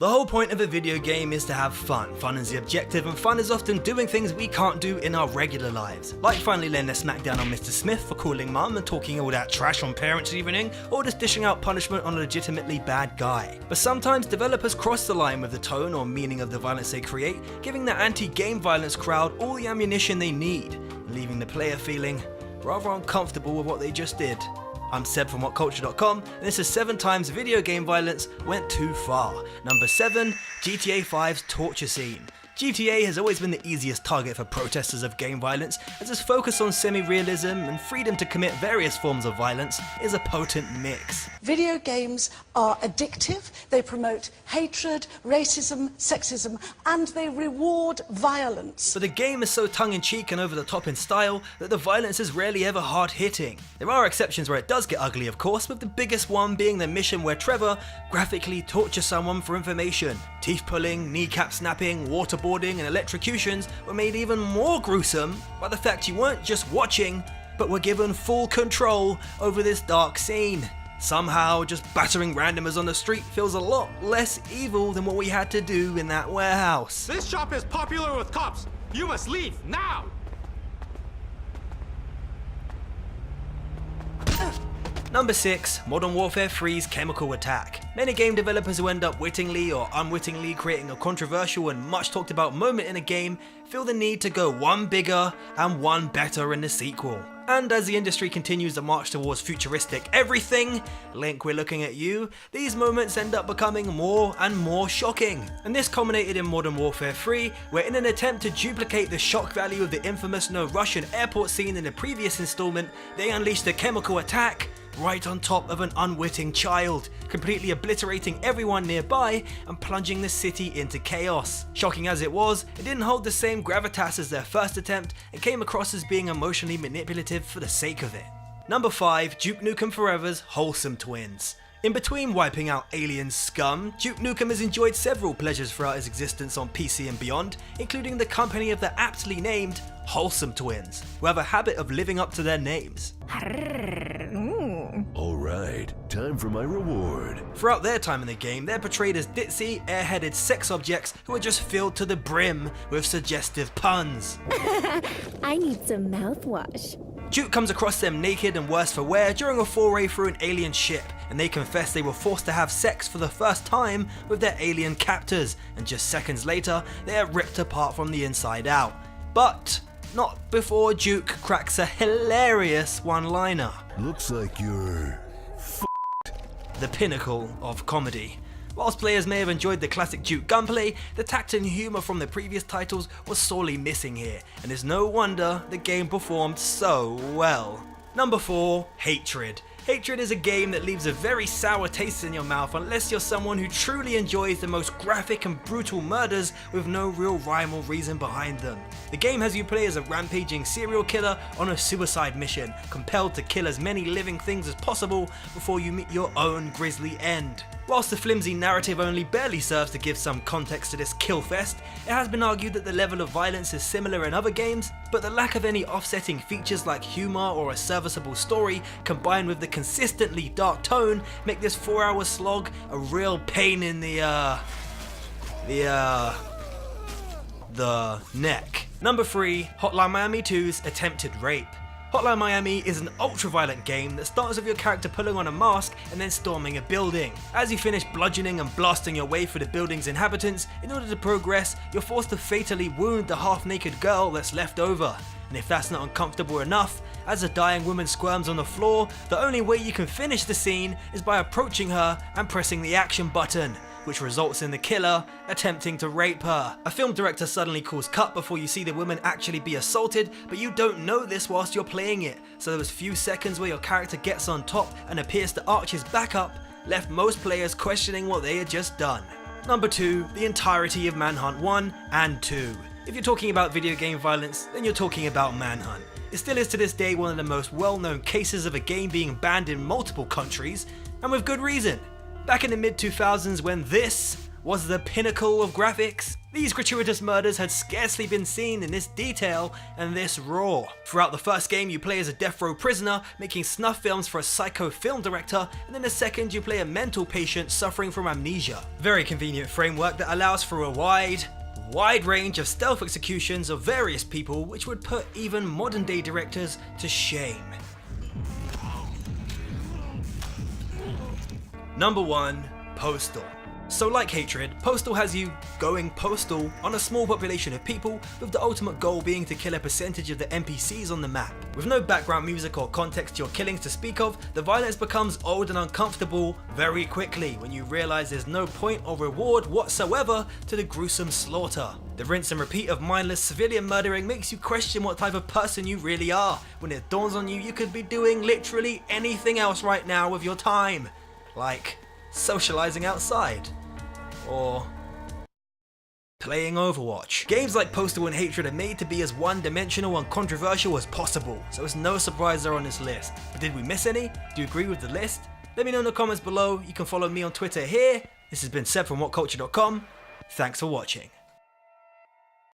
The whole point of a video game is to have fun. Fun is the objective, and fun is often doing things we can't do in our regular lives. Like finally laying a smackdown on Mr. Smith for calling mum and talking all that trash on parents' evening, or just dishing out punishment on a legitimately bad guy. But sometimes developers cross the line with the tone or meaning of the violence they create, giving the anti-game violence crowd all the ammunition they need, and leaving the player feeling rather uncomfortable with what they just did. I'm Seb from WhatCulture.com, and this is 7 times video game violence went too far. Number 7, GTA 5's torture scene. GTA has always been the easiest target for protesters of game violence, as its focus on semi-realism and freedom to commit various forms of violence is a potent mix. Video games are addictive, they promote hatred, racism, sexism, and they reward violence. But the game is so tongue-in-cheek and over-the-top in style that the violence is rarely ever hard-hitting. There are exceptions where it does get ugly, of course, with the biggest one being the mission where Trevor graphically tortures someone for information. Teeth-pulling, kneecap snapping, waterboarding, and electrocutions were made even more gruesome by the fact you weren't just watching, but were given full control over this dark scene. Somehow, just battering randomers on the street feels a lot less evil than what we had to do in that warehouse. This shop is popular with cops. You must leave now. Number 6, Modern Warfare 3's Chemical Attack. Many game developers who end up wittingly or unwittingly creating a controversial and much talked about moment in a game feel the need to go one bigger and one better in the sequel. And as the industry continues to march towards futuristic everything, Link, we're looking at you, these moments end up becoming more and more shocking. And this culminated in Modern Warfare 3, where in an attempt to duplicate the shock value of the infamous No Russian airport scene in the previous installment, they unleashed a chemical attack right on top of an unwitting child, completely obliterating everyone nearby and plunging the city into chaos. Shocking as it was, it didn't hold the same gravitas as their first attempt and came across as being emotionally manipulative for the sake of it. Number 5, Duke Nukem Forever's Wholesome Twins. In between wiping out alien scum, Duke Nukem has enjoyed several pleasures throughout his existence on PC and beyond, including the company of the aptly named Wholesome Twins, who have a habit of living up to their names. Alright, time for my reward. Throughout their time in the game, they're portrayed as ditzy, airheaded sex objects who are just filled to the brim with suggestive puns. I need some mouthwash. Duke comes across them naked and worse for wear during a foray through an alien ship, and they confess they were forced to have sex for the first time with their alien captors, and just seconds later, they are ripped apart from the inside out. But not before Duke cracks a hilarious one-liner. Looks like you're The pinnacle of comedy. Whilst players may have enjoyed the classic Duke gunplay, the tact and humour from the previous titles was sorely missing here, and it's no wonder the game performed so well. Number 4, Hatred. Hatred is a game that leaves a very sour taste in your mouth unless you're someone who truly enjoys the most graphic and brutal murders with no real rhyme or reason behind them. The game has you play as a rampaging serial killer on a suicide mission, compelled to kill as many living things as possible before you meet your own grisly end. Whilst the flimsy narrative only barely serves to give some context to this kill fest, it has been argued that the level of violence is similar in other games, but the lack of any offsetting features like humour or a serviceable story combined with the consistently dark tone make this 4-hour slog a real pain in the neck. Number 3, Hotline Miami 2's Attempted Rape. Hotline Miami is an ultra-violent game that starts with your character pulling on a mask and then storming a building. As you finish bludgeoning and blasting your way through the building's inhabitants, in order to progress, you're forced to fatally wound the half-naked girl that's left over. And if that's not uncomfortable enough, as a dying woman squirms on the floor, the only way you can finish the scene is by approaching her and pressing the action button, which results in the killer attempting to rape her. A film director suddenly calls cut before you see the woman actually be assaulted, but you don't know this whilst you're playing it, so those few seconds where your character gets on top and appears to arch his back up left most players questioning what they had just done. Number 2, the entirety of Manhunt 1 and 2. If you're talking about video game violence, then you're talking about Manhunt. It still is to this day one of the most well-known cases of a game being banned in multiple countries, and with good reason. Back in the mid-2000s when this was the pinnacle of graphics. These gratuitous murders had scarcely been seen in this detail and this raw. Throughout the first game you play as a death row prisoner making snuff films for a psycho film director, and in the second you play a mental patient suffering from amnesia. Very convenient framework that allows for a wide range of stealth executions of various people, which would put even modern day directors to shame. Number 1. Postal. So like Hatred, Postal has you going postal on a small population of people, with the ultimate goal being to kill a percentage of the NPCs on the map. With no background music or context to your killings to speak of, the violence becomes old and uncomfortable very quickly when you realise there's no point or reward whatsoever to the gruesome slaughter. The rinse and repeat of mindless civilian murdering makes you question what type of person you really are, when it dawns on you you could be doing literally anything else right now with your time. Like socializing outside. Or playing Overwatch. Games like Postal and Hatred are made to be as one-dimensional and controversial as possible, so it's no surprise they're on this list. But did we miss any? Do you agree with the list? Let me know in the comments below. You can follow me on Twitter here. This has been Seb from WhatCulture.com. Thanks for watching.